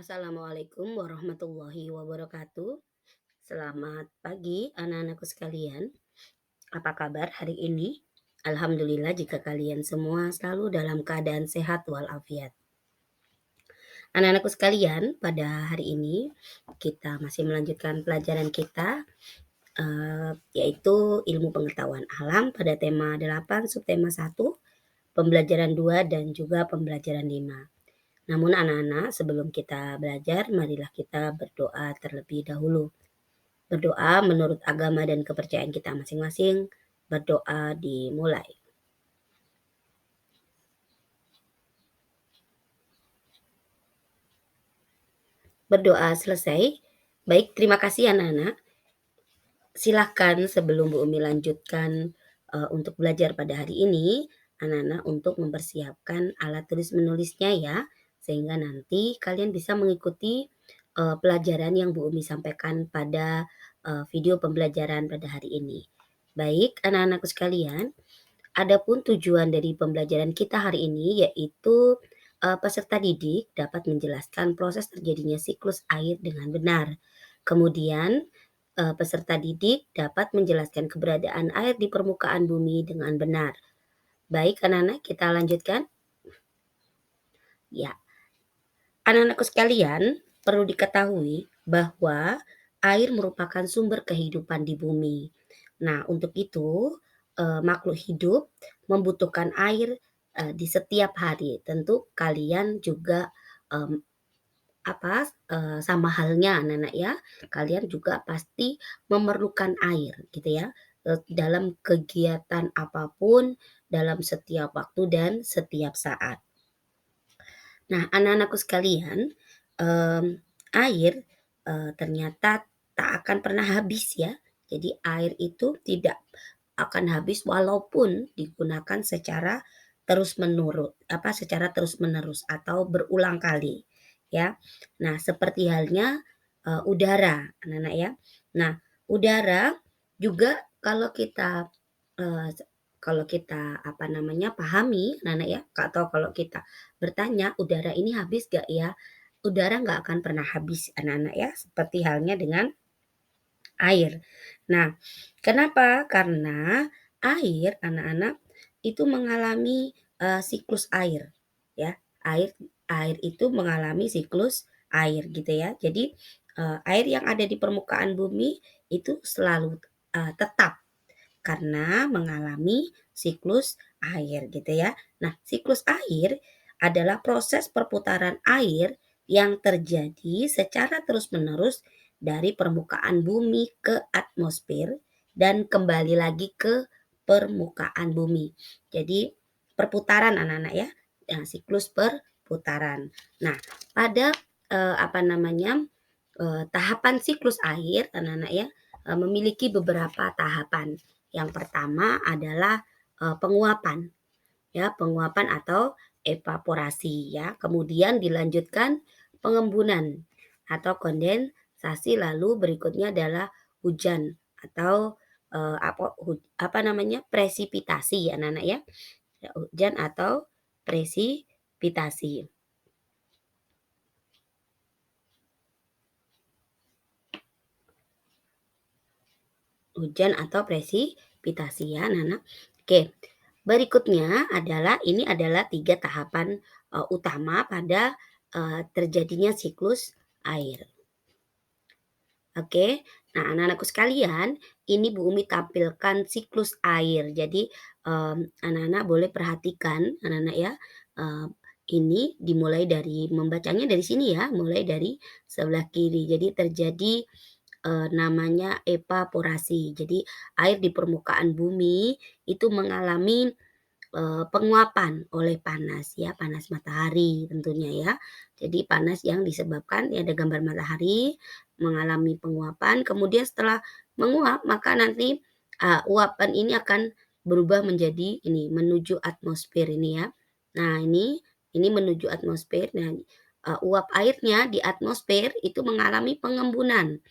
Assalamualaikum warahmatullahi wabarakatuh. Selamat pagi anak-anakku sekalian. Apa kabar hari ini? Alhamdulillah jika kalian semua selalu dalam keadaan sehat walafiat. Anak-anakku sekalian, pada hari ini kita masih melanjutkan pelajaran kita yaitu ilmu pengetahuan alam pada tema 8, subtema 1, pembelajaran 2 dan juga pembelajaran 5. Namun anak-anak, sebelum kita belajar, marilah kita berdoa terlebih dahulu. Berdoa menurut agama dan kepercayaan kita masing-masing. Berdoa dimulai. Berdoa selesai. Baik, terima kasih anak-anak. Silahkan sebelum Bu Umi lanjutkan untuk belajar pada hari ini, anak-anak untuk mempersiapkan alat tulis menulisnya ya, sehingga nanti kalian bisa mengikuti pelajaran yang Bu Umi sampaikan pada video pembelajaran pada hari ini. Baik, anak-anakku sekalian, adapun tujuan dari pembelajaran kita hari ini yaitu peserta didik dapat menjelaskan proses terjadinya siklus air dengan benar. Kemudian peserta didik dapat menjelaskan keberadaan air di permukaan bumi dengan benar. Baik anak-anak, kita lanjutkan. Ya, anak-anakku sekalian, perlu diketahui bahwa air merupakan sumber kehidupan di bumi. Nah, untuk itu makhluk hidup membutuhkan air di setiap hari. Tentu kalian juga em, sama halnya anak-anak ya, kalian juga pasti memerlukan air gitu ya, dalam kegiatan apapun, dalam setiap waktu dan setiap saat. Nah, anak-anakku sekalian, mmm, air ternyata tak akan pernah habis ya. Jadi air itu tidak akan habis walaupun digunakan secara terus-menerus atau berulang kali, ya. Nah, seperti halnya udara, anak-anak ya. Nah, udara juga eee, kalau kita, pahami anak-anak ya, atau kalau kita bertanya, "Udara ini habis gak ya?" Udara nggak akan pernah habis anak-anak ya, seperti halnya dengan air. Nah, kenapa? Karena air anak-anak itu mengalami siklus air ya. Air air itu mengalami siklus air gitu ya. Jadi air yang ada di permukaan bumi itu selalu tetap karena mengalami siklus air gitu ya. Nah, siklus air adalah proses perputaran air yang terjadi secara terus-menerus dari permukaan bumi ke atmosfer dan kembali lagi ke permukaan bumi. Jadi perputaran anak-anak ya, siklus perputaran. Nah, pada tahapan siklus air anak-anak ya memiliki beberapa tahapan. Yang pertama adalah penguapan ya, penguapan atau evaporasi ya. Kemudian dilanjutkan pengembunan atau kondensasi, lalu berikutnya adalah hujan atau presipitasi ya anak-anak ya. Hujan atau presipitasi. Hujan atau presipitasi ya anak-anak. Oke, berikutnya ini adalah 3 tahapan utama pada terjadinya siklus air. Oke, nah anak-anakku sekalian, ini Bu Umi tampilkan siklus air. Jadi anak-anak boleh perhatikan anak-anak ya, eee, ini dimulai dari membacanya dari sini ya, mulai dari sebelah kiri. Jadi terjadi namanya evaporasi. Jadi air di permukaan bumi itu mengalami penguapan oleh panas ya, panas matahari tentunya ya. Jadi panas yang disebabkan ya ada gambar matahari mengalami penguapan, kemudian setelah menguap maka nanti uapan ini akan berubah menjadi ini, menuju atmosfer ini ya. Nah ini menuju atmosfer. Nah, uap airnya di atmosfer itu mengalami pengembunan.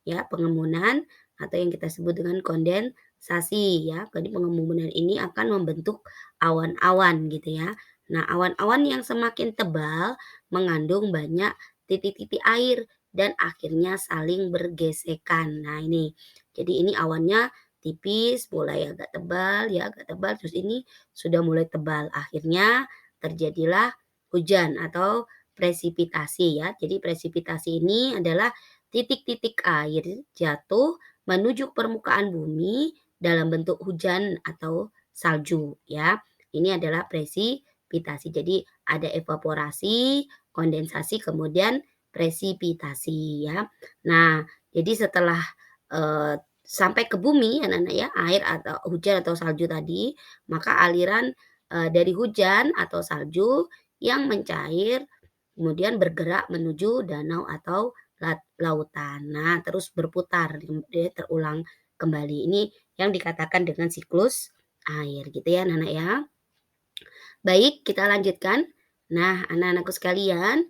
Ya, pengembunan atau yang kita sebut dengan kondensasi ya. Jadi pengembunan ini akan membentuk awan-awan gitu ya. Nah, awan-awan yang semakin tebal mengandung banyak titik-titik air dan akhirnya saling bergesekan. Nah ini, jadi ini awannya tipis, mulai agak tebal ya, agak tebal, terus ini sudah mulai tebal. Akhirnya terjadilah hujan atau presipitasi ya. Jadi presipitasi ini adalah titik-titik air jatuh menuju permukaan bumi dalam bentuk hujan atau salju ya. Ini adalah presipitasi. Jadi ada evaporasi, kondensasi, kemudian presipitasi ya. Nah, jadi setelah sampai ke bumi anak-anak ya, air atau hujan atau salju tadi, maka aliran dari hujan atau salju yang mencair kemudian bergerak menuju danau atau lautan. Nah, terus berputar, dia terulang kembali. Ini yang dikatakan dengan siklus air gitu ya anak-anak ya. Baik, kita lanjutkan. Nah, anak-anakku sekalian,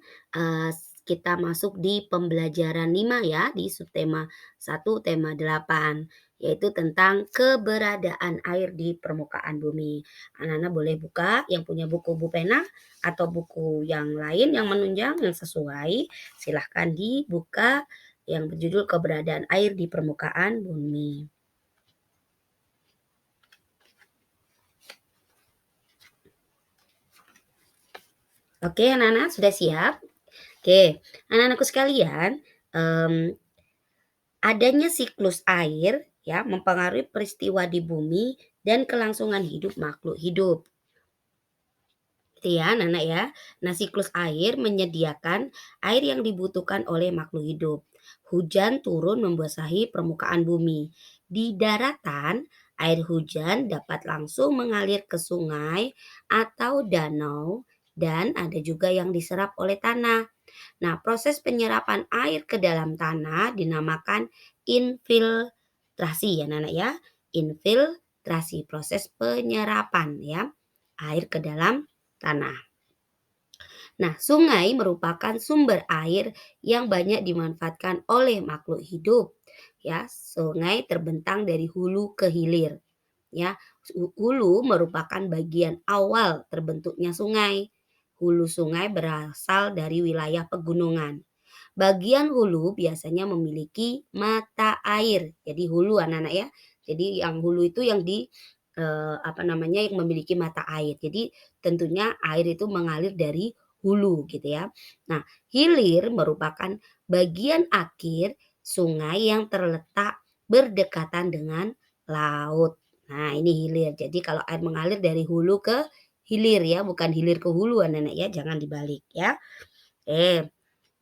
kita masuk di pembelajaran 5 ya, di subtema 1 tema 8, yaitu tentang keberadaan air di permukaan bumi. Anak-anak boleh buka yang punya buku pena atau buku yang lain yang menunjang yang sesuai, silahkan dibuka yang berjudul keberadaan air di permukaan bumi. Oke, anak-anak sudah siap? Oke, anak-anakku sekalian, adanya siklus air ya mempengaruhi peristiwa di bumi dan kelangsungan hidup makhluk hidup. Gitu ya, anak-anak ya. Nah, siklus air menyediakan air yang dibutuhkan oleh makhluk hidup. Hujan turun membasahi permukaan bumi. Di daratan, air hujan dapat langsung mengalir ke sungai atau danau dan ada juga yang diserap oleh tanah. Nah, proses penyerapan air ke dalam tanah dinamakan infiltrasi ya, Nana ya. Infiltrasi, proses penyerapan ya air ke dalam tanah. Nah, sungai merupakan sumber air yang banyak dimanfaatkan oleh makhluk hidup. Ya, sungai terbentang dari hulu ke hilir. Ya, hulu merupakan bagian awal terbentuknya sungai. Hulu sungai berasal dari wilayah pegunungan. Bagian hulu biasanya memiliki mata air. Jadi hulu anak-anak ya. Jadi yang hulu itu yang di apa namanya yang memiliki mata air. Jadi tentunya air itu mengalir dari hulu gitu ya. Nah, hilir merupakan bagian akhir sungai yang terletak berdekatan dengan laut. Nah, ini hilir. Jadi kalau air mengalir dari hulu ke hilir ya, bukan hilir ke hulu anak-anak ya, jangan dibalik ya.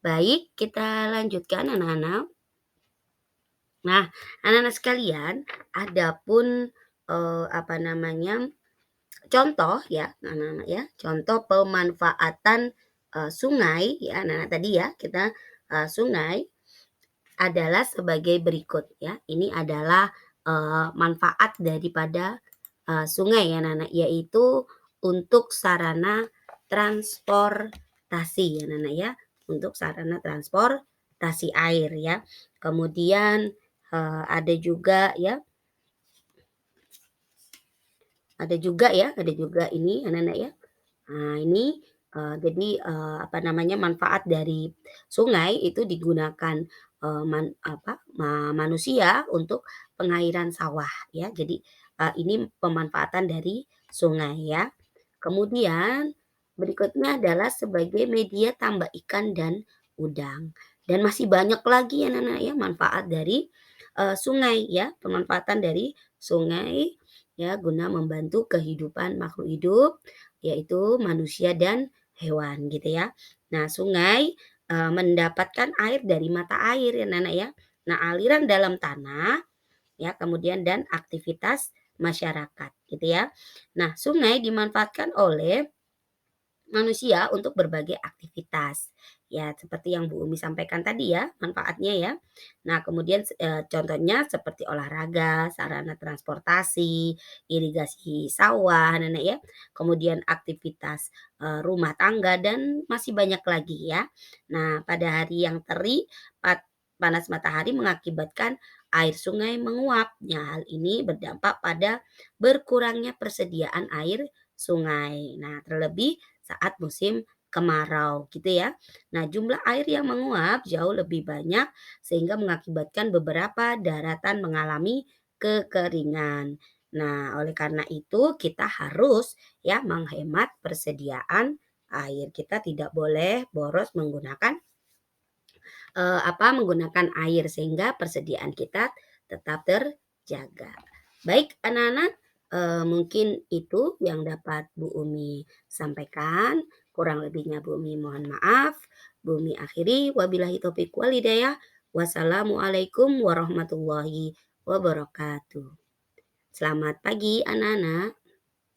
Baik, kita lanjutkan anak-anak. Nah, anak-anak sekalian, adapun apa namanya? Contoh ya, anak-anak ya, contoh pemanfaatan sungai ya, anak-anak tadi ya, kita sungai adalah sebagai berikut ya. Ini adalah manfaat daripada sungai ya, anak-anak, yaitu untuk sarana transportasi ya, anak-anak ya, untuk sarana transportasi air ya. Kemudian ada juga ya, ada juga ini anak-anak ya. Nah, ini jadi apa namanya manfaat dari sungai itu digunakan manusia untuk pengairan sawah ya. Jadi ini pemanfaatan dari sungai ya. Kemudian berikutnya adalah sebagai media tambak ikan dan udang. Dan masih banyak lagi anak-anak ya manfaat dari sungai ya, pemanfaatan dari sungai ya guna membantu kehidupan makhluk hidup yaitu manusia dan hewan gitu ya. Nah, sungai mendapatkan air dari mata air ya anak-anak ya. Nah, aliran dalam tanah ya kemudian dan aktivitas masyarakat gitu ya. Nah, sungai dimanfaatkan oleh manusia untuk berbagai aktivitas. Ya, seperti yang Bu Umi sampaikan tadi ya, manfaatnya ya. Nah, kemudian contohnya seperti olahraga, sarana transportasi, irigasi sawah, nenek ya. Kemudian aktivitas rumah tangga dan masih banyak lagi ya. Nah, pada hari yang terik, panas matahari mengakibatkan air sungai menguap. Nah, hal ini berdampak pada berkurangnya persediaan air sungai. Nah, terlebih saat musim kemarau gitu ya. Nah, jumlah air yang menguap jauh lebih banyak sehingga mengakibatkan beberapa daratan mengalami kekeringan. Nah, oleh karena itu kita harus ya menghemat persediaan air. Kita tidak boleh boros menggunakan air sehingga persediaan kita tetap terjaga. Baik anak-anak, mungkin itu yang dapat Bu Umi sampaikan. Kurang lebihnya Bu Umi mohon maaf. Bu Umi akhiri, wabillahi taufiq wal hidayah. Wassalamualaikum warahmatullahi wabarakatuh. Selamat pagi anak-anak.